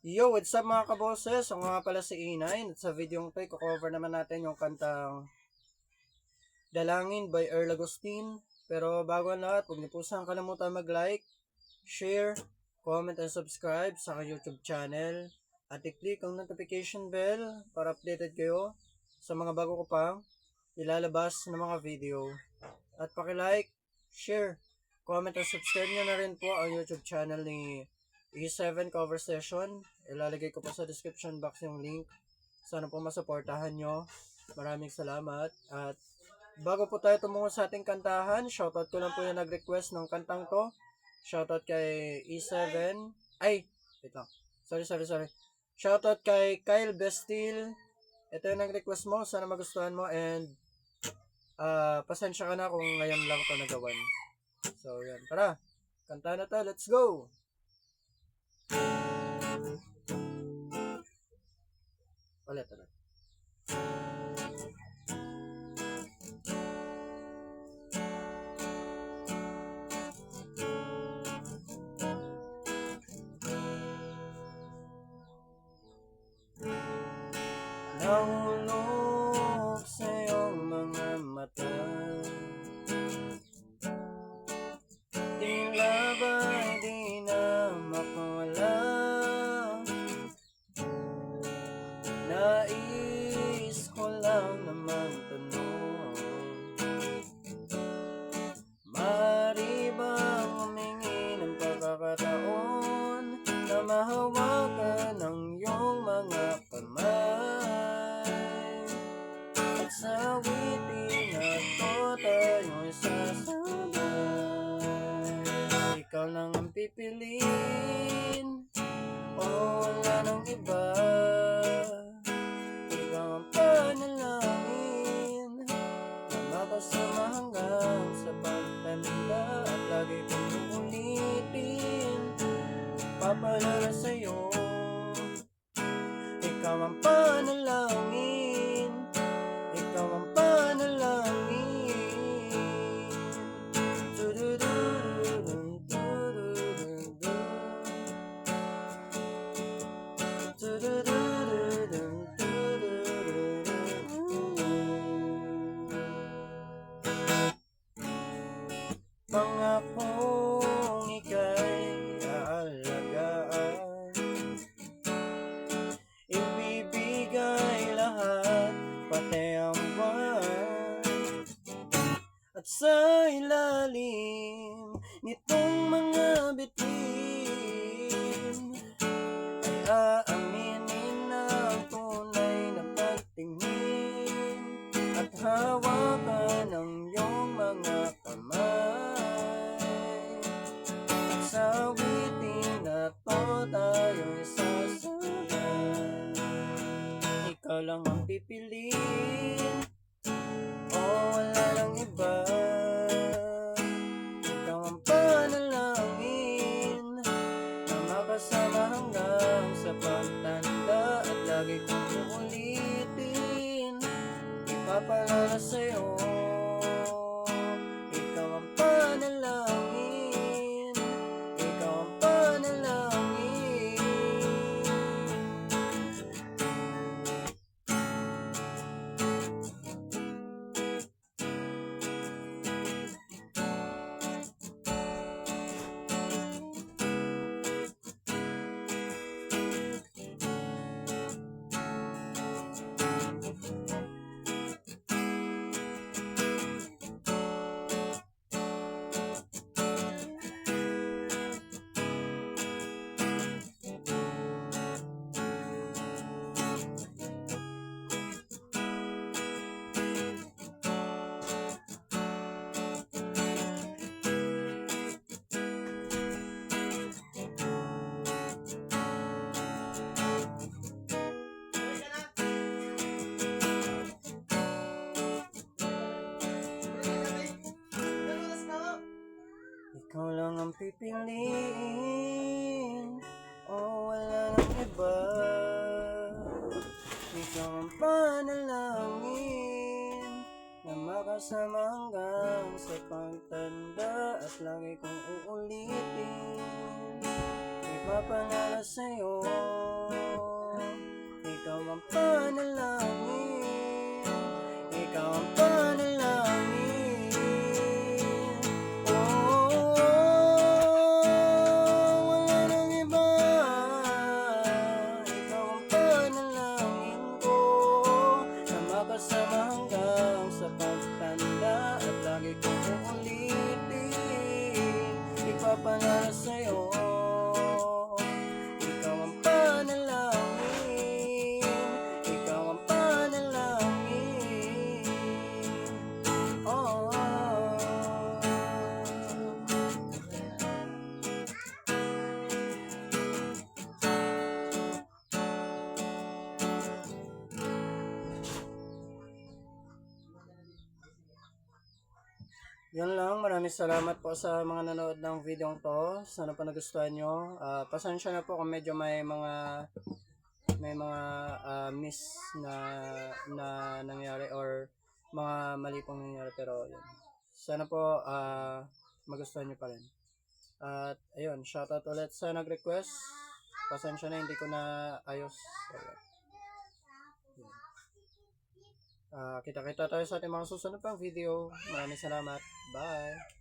Yo, what's up mga kaboses? Ako nga pala si E9 at sa video ko i-cover naman natin yung kantang Dalangin by Earl Agustin. Pero bago ang lahat, huwag niyo po saan kalimutan mag-like, share, comment, and subscribe sa aking YouTube channel. At i-click ang notification bell para updated kayo sa mga bago ko pang ilalabas na mga video. At paki-like, share, comment, and subscribe nyo na rin po ang YouTube channel ni E7 Cover Session. Ilalagay ko po sa description box yung link. Sana po masuportahan nyo. Maraming salamat. At bago po tayo tumungo sa ating kantahan, shoutout ko lang po yung nag-request ng kantang to. Shoutout kay E7. Ay, wait lang. Sorry. Shoutout kay Kyle Bestil. Ito yung nag-request mo. Sana magustuhan mo and pasensya ka na kung ngayon lang to nagawan. So, yan. Tara. Kanta na to. Let's go! Ulit. Nahulog sa iyong mga mata, tila ba'y di na makawala. Nais ko lang naman tanong, maaari bang humingi ng pagkakataon na mahawakan ang iyong mga kamay, at sa awitin na to tayo'y sasabay. Ikaw lang ang pipiliin, o wala nang iba. Ikaw ang panalangin na makasama hanggang sa pagtanda, at lagi kong uulitin, papalala sa'yo. Ikaw ang panalangin, ikaw ang panalangin. Tududududun, tudududun, tududududun, tudududun. Pangakong ika'y aalagaan, ibibigay lahat, pati ang buwan. At sa ilalim nitong mga bituin ay aaminin na ang tunay na pagtingin, at hawakan ang iyong mga kamay, at sa awitin na to tayo'y sasabay. Ikaw lang ang pipiliin, o wala lang iba. Ikaw ang panalangin na makasama hanggang sa pagtanda, at lagi kong uulitin, ipapalala sa'yo. Ikaw ang panalangin, ikaw ang panalangin. Ikaw lang ang pipiliin, o wala nang iba. Ikaw ang panalangin na makasama hanggang sa pagtanda, at lagi kong uulitin, ipapalala sa'yo. Yun lang, maraming salamat po sa mga nanood ng video to. Sana po nagustuhan nyo. Pasensya na po kung medyo may mga miss na nangyari or mga mali pong nangyari, pero yun. Sana po magustuhan nyo pa rin. At ayun, shoutout ulit sa nag-request. Pasensya na hindi ko na ayos. Kita-kita tayo sa ating mga susunod pang video. Maraming salamat. Bye!